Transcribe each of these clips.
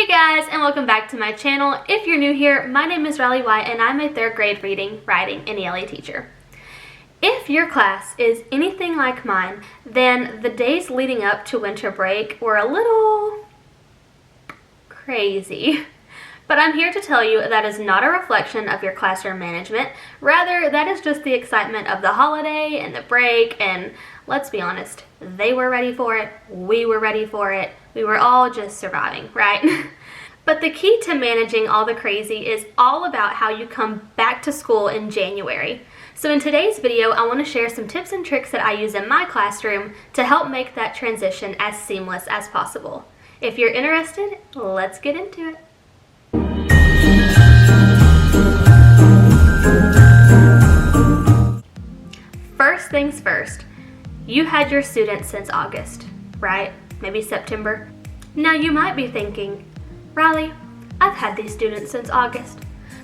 Hey guys, and welcome back to my channel. If you're new here, my name is Riley White and I'm a 3rd grade reading, writing, and ELA teacher. If your class is anything like mine, then the days leading up to winter break were a little crazy. But I'm here to tell you that is not a reflection of your classroom management. Rather, that is just the excitement of the holiday and the break, and let's be honest, they were ready for it, we were ready for it, we were all just surviving, right? But the key to managing all the crazy is all about how you come back to school in January. So in today's video, I want to share some tips and tricks that I use in my classroom to help make that transition as seamless as possible. If you're interested, let's get into it. First things first, you had your students since August, right? Maybe September. Now you might be thinking, Riley, I've had these students since August.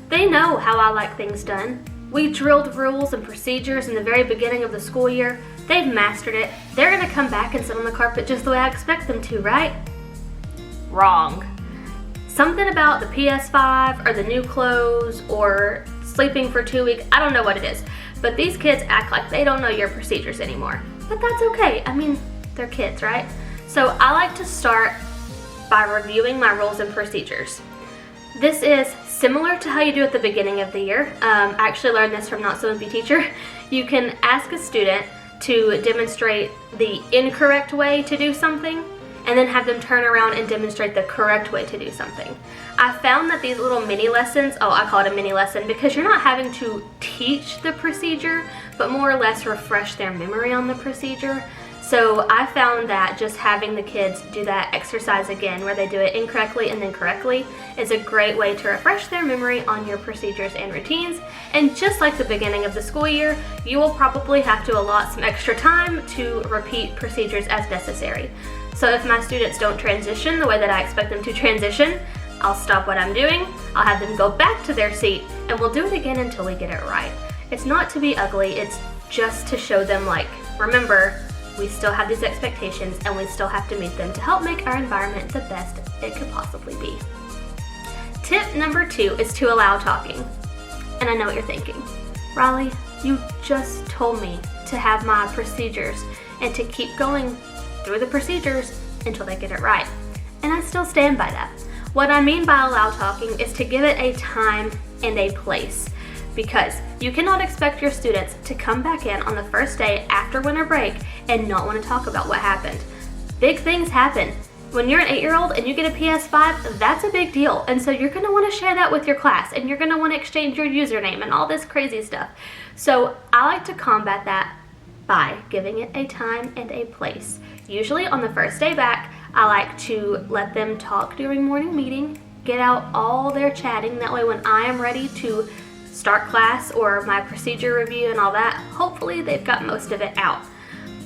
They know how I like things done. We drilled rules and procedures in the very beginning of the school year. They've mastered it. They're gonna come back and sit on the carpet just the way I expect them to, right? Wrong. Something about the PS5 or the new clothes or sleeping for 2 weeks, I don't know what it is, but these kids act like they don't know your procedures anymore. But that's okay. I mean, they're kids, right? So I like to start by reviewing my rules and procedures. This is similar to how you do at the beginning of the year. I actually learned this from Not So Wimpy Teacher. You can ask a student to demonstrate the incorrect way to do something and then have them turn around and demonstrate the correct way to do something. I found that these little mini lessons, I call it a mini lesson because you're not having to teach the procedure, but more or less refresh their memory on the procedure. So I found that just having the kids do that exercise again, where they do it incorrectly and then correctly, is a great way to refresh their memory on your procedures and routines. And just like the beginning of the school year, you will probably have to allot some extra time to repeat procedures as necessary. So if my students don't transition the way that I expect them to transition, I'll stop what I'm doing, I'll have them go back to their seat, and we'll do it again until we get it right. It's not to be ugly, it's just to show them, like, remember, we still have these expectations and we still have to meet them to help make our environment the best it could possibly be. Tip number 2 is to allow talking. And I know what you're thinking. Riley, you just told me to have my procedures and to keep going through the procedures until they get it right. And I still stand by that. What I mean by allow talking is to give it a time and a place. Because you cannot expect your students to come back in on the first day after winter break and not want to talk about what happened. Big things happen. When you're an 8-year-old and you get a PS5, that's a big deal. And so you're going to want to share that with your class and you're going to want to exchange your username and all this crazy stuff. So I like to combat that by giving it a time and a place. Usually on the first day back, I like to let them talk during morning meeting, get out all their chatting. That way when I am ready to start class or my procedure review and all that, hopefully they've got most of it out.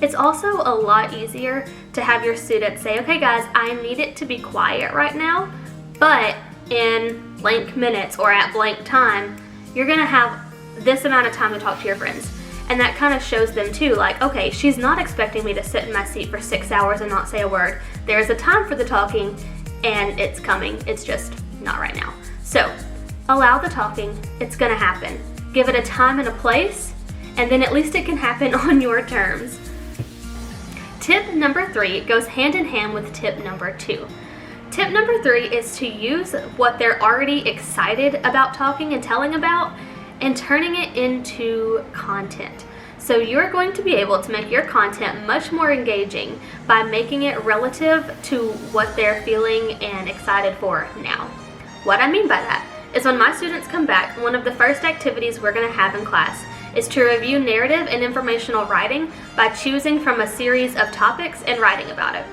It's also a lot easier to have your students say, okay guys, I need it to be quiet right now, but in blank minutes or at blank time, you're gonna have this amount of time to talk to your friends. And that kind of shows them too, like, okay, she's not expecting me to sit in my seat for 6 hours and not say a word. There's a time for the talking and it's coming, it's just not right now. So allow the talking, it's gonna happen. Give it a time and a place, and then at least it can happen on your terms. Tip number 3 goes hand in hand with tip number 2. Tip number 3 is to use what they're already excited about talking and telling about and turning it into content. So you're going to be able to make your content much more engaging by making it relative to what they're feeling and excited for now. What I mean by that is when my students come back, one of the first activities we're going to have in class is to review narrative and informational writing by choosing from a series of topics and writing about it.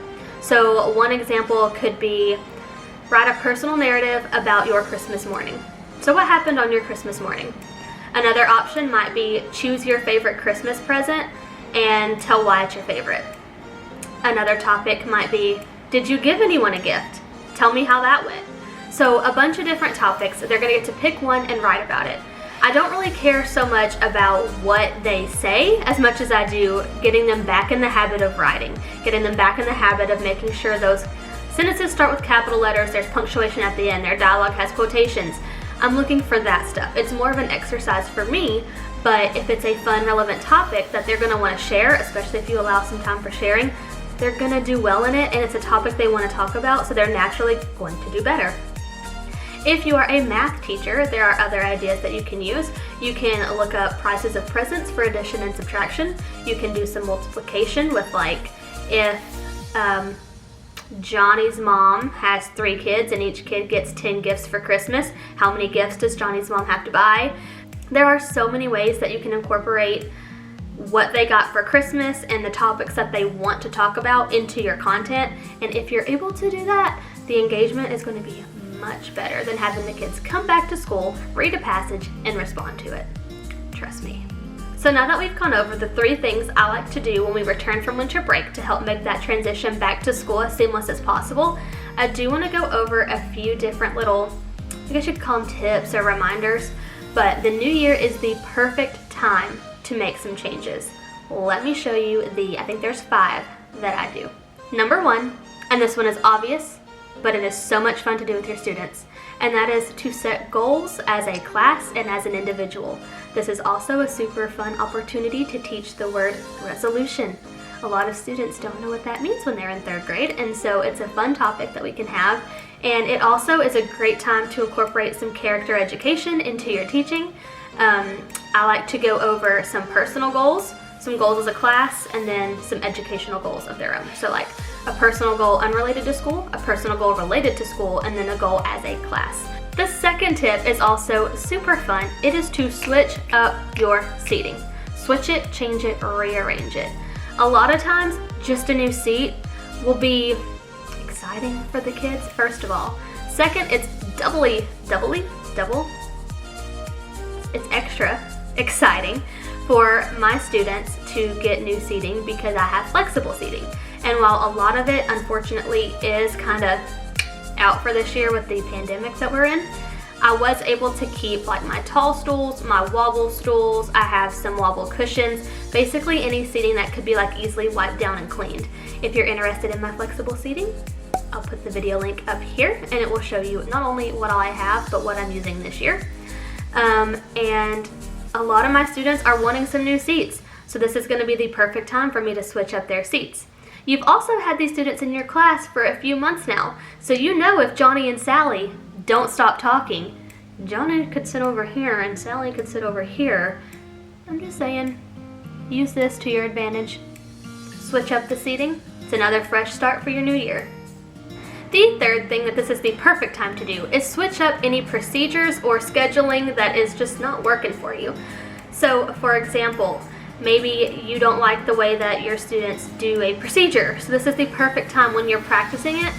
So one example could be write a personal narrative about your Christmas morning. So what happened on your Christmas morning? Another option might be choose your favorite Christmas present and tell why it's your favorite. Another topic might be, did you give anyone a gift? Tell me how that went. So a bunch of different topics, they're gonna get to pick one and write about it. I don't really care so much about what they say as much as I do getting them back in the habit of writing, getting them back in the habit of making sure those sentences start with capital letters, there's punctuation at the end, their dialogue has quotations. I'm looking for that stuff. It's more of an exercise for me, but if it's a fun, relevant topic that they're going to want to share, especially if you allow some time for sharing, they're going to do well in it, and it's a topic they want to talk about, so they're naturally going to do better. If you are a math teacher, there are other ideas that you can use. You can look up prices of presents for addition and subtraction. You can do some multiplication with, like, if Johnny's mom has 3 kids and each kid gets 10 gifts for Christmas, how many gifts does Johnny's mom have to buy? There are so many ways that you can incorporate what they got for Christmas and the topics that they want to talk about into your content. And if you're able to do that, the engagement is going to be much better than having the kids come back to school, read a passage, and respond to it. Trust me. So now that we've gone over the 3 things I like to do when we return from winter break to help make that transition back to school as seamless as possible, I do want to go over a few different little, I guess you could call them tips or reminders, but the new year is the perfect time to make some changes. Let me show you I think there's 5 that I do. Number 1, and this one is obvious, but it is so much fun to do with your students, and that is to set goals as a class and as an individual. This is also a super fun opportunity to teach the word resolution. A lot of students don't know what that means when they're in 3rd grade, and so it's a fun topic that we can have. And it also is a great time to incorporate some character education into your teaching. I like to go over some personal goals, some goals as a class, and then some educational goals of their own. So like a personal goal unrelated to school, a personal goal related to school, and then a goal as a class. The second tip is also super fun. It is to switch up your seating. Switch it, change it, rearrange it. A lot of times, just a new seat will be exciting for the kids, first of all. Second, it's it's extra exciting for my students to get new seating because I have flexible seating. And while a lot of it, unfortunately, is kind of out for this year with the pandemic that we're in, I was able to keep like my tall stools, my wobble stools, I have some wobble cushions, basically any seating that could be like easily wiped down and cleaned. If you're interested in my flexible seating, I'll put the video link up here and it will show you not only what all I have, but what I'm using this year. And a lot of my students are wanting some new seats, so this is going to be the perfect time for me to switch up their seats. You've also had these students in your class for a few months now, so you know if Johnny and Sally don't stop talking, Johnny could sit over here and Sally could sit over here. I'm just saying, use this to your advantage. Switch up the seating. It's another fresh start for your new year. The third thing that this is the perfect time to do is switch up any procedures or scheduling that is just not working for you. So, for example, maybe you don't like the way that your students do a procedure. So this is the perfect time when you're practicing it.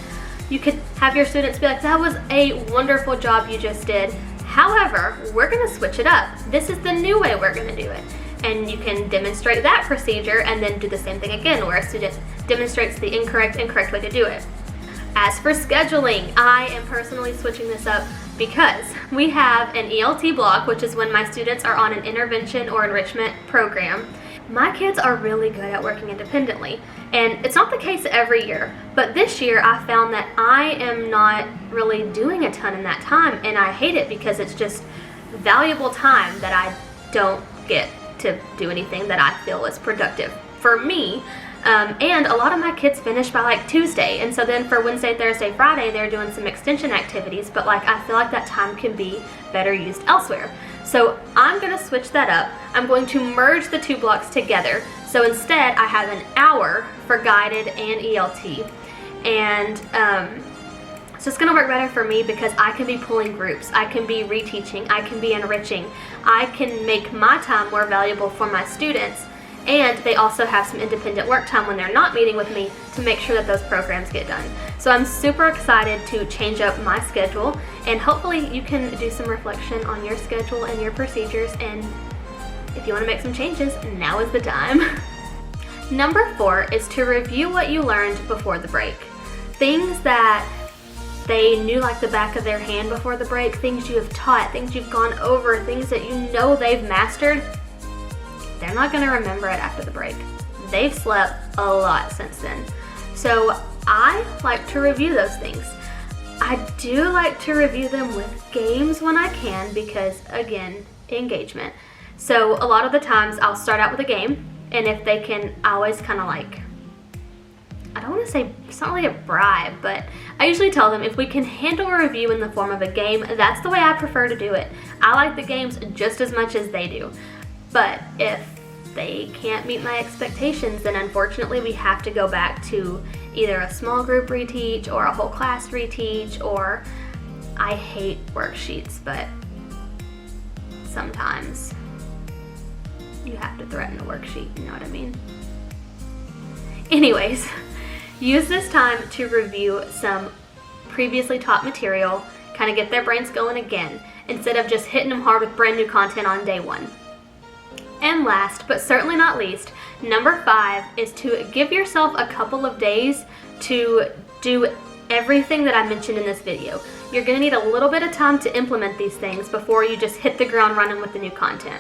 You could have your students be like, that was a wonderful job you just did. However, we're going to switch it up. This is the new way we're going to do it. And you can demonstrate that procedure and then do the same thing again where a student demonstrates the incorrect and correct way to do it. As for scheduling, I am personally switching this up because we have an ELT block, which is when my students are on an intervention or enrichment program. My kids are really good at working independently, and it's not the case every year, but this year I found that I am not really doing a ton in that time, and I hate it because it's just valuable time that I don't get to do anything that I feel is productive for me. And a lot of my kids finish by like Tuesday, and so then for Wednesday, Thursday, Friday, they're doing some extension activities, but like I feel like that time can be better used elsewhere. So I'm going to switch that up. I'm going to merge the 2 blocks together. So instead, I have an hour for guided and ELT, and so it's going to work better for me because I can be pulling groups, I can be reteaching, I can be enriching, I can make my time more valuable for my students. And they also have some independent work time when they're not meeting with me to make sure that those programs get done. So I'm super excited to change up my schedule, and hopefully you can do some reflection on your schedule and your procedures, and if you want to make some changes, now is the time. Number 4 is to review what you learned before the break. Things that they knew like the back of their hand before the break, things you have taught, things you've gone over, things that you know they've mastered. They're not going to remember it after the break. They've slept a lot since then. So I like to review those things. I do like to review them with games when I can because, again, engagement. So a lot of the times I'll start out with a game, and if they can, I always kind of like, I don't want to say, it's not really a bribe, but I usually tell them if we can handle a review in the form of a game, that's the way I prefer to do it. I like the games just as much as they do. But if they can't meet my expectations, then unfortunately we have to go back to either a small group reteach or a whole class reteach, or I hate worksheets, but sometimes you have to threaten a worksheet, you know what I mean? Anyways, use this time to review some previously taught material, kind of get their brains going again, instead of just hitting them hard with brand new content on day one. And last, but certainly not least, number 5 is to give yourself a couple of days to do everything that I mentioned in this video. You're going to need a little bit of time to implement these things before you just hit the ground running with the new content.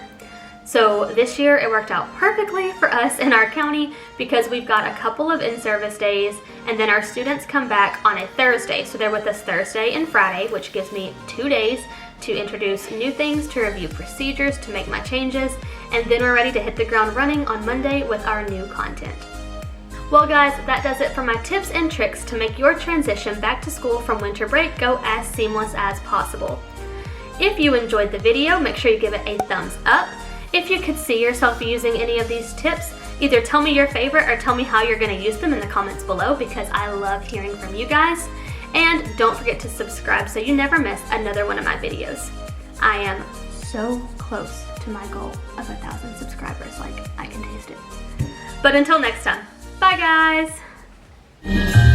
So this year it worked out perfectly for us in our county because we've got a couple of in-service days, and then our students come back on a Thursday. So they're with us Thursday and Friday, which gives me 2 days to introduce new things, to review procedures, to make my changes, and then we're ready to hit the ground running on Monday with our new content. Well guys, that does it for my tips and tricks to make your transition back to school from winter break go as seamless as possible. If you enjoyed the video, make sure you give it a thumbs up. If you could see yourself using any of these tips, either tell me your favorite or tell me how you're going to use them in the comments below because I love hearing from you guys. And don't forget to subscribe so you never miss another one of my videos. I am so close to my goal of 1,000 subscribers, like I can taste it. But until next time, bye guys!